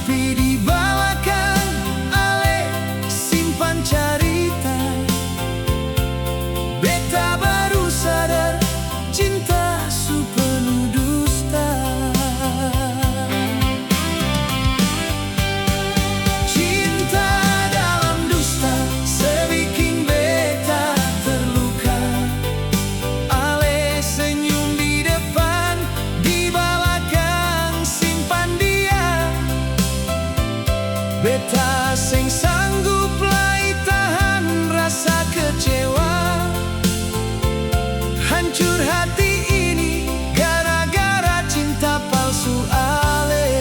Tapi dibalakan ale simpan carita, beta baru sadar cinta su penuh dusta. Cinta dalam dusta sebikin beta terluka. Ale senyum di depan, di belakang simpan dia. Beta sing sanggup lai tahan rasa kecewa. Hancur hati ini gara-gara cinta palsu ale.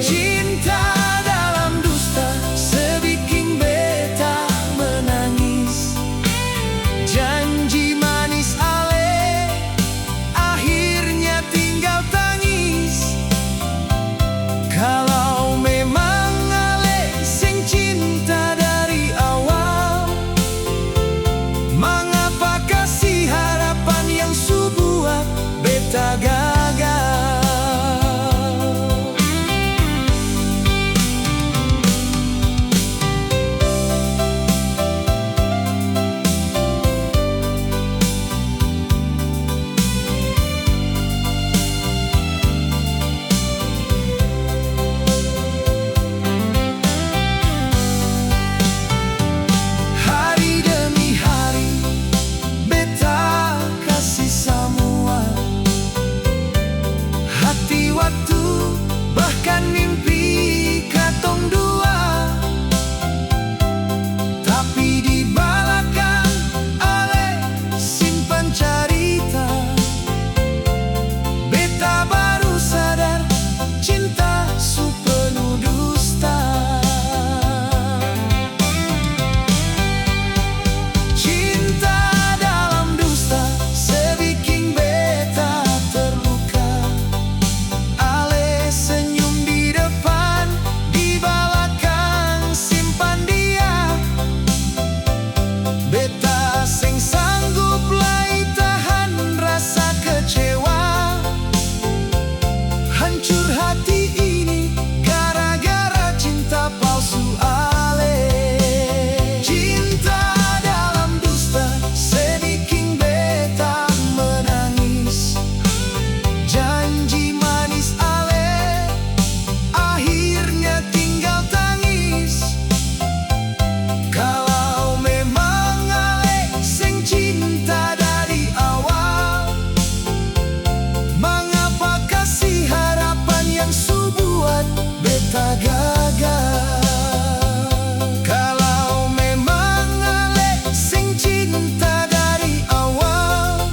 Cinta dalam dusta sebikin beta menangis. Janji manis ale akhirnya tinggal tangis. Kalau memang ale sing cinta dari awal, mengapa kasih harapan yang su buat beta gagal? Hari demi hari beta kasih semua hati, waktu, bahkan mimpi katong dua. Tapi di belakang ale simpan carita, beta baru sadar cinta su penuh dusta. Cinta dalam dusta sebikin beta terluka. Ale senyum di depan, di belakang simpan dia. Beta sing sanggup lai tahan rasa kecewa. Hancur hati ini gara-gara cinta palsu ale. Cinta dalam dusta sebikin beta menangis. Janji manis ale akhirnya tinggal tangis. Kalau memang ale sing cinta dari awal, mengapa kasih harapan yang su buat beta gagal? Kalau memang ale sing cinta dari awal,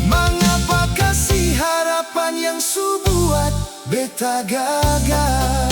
mengapa kasih harapan yang su buat beta gagal?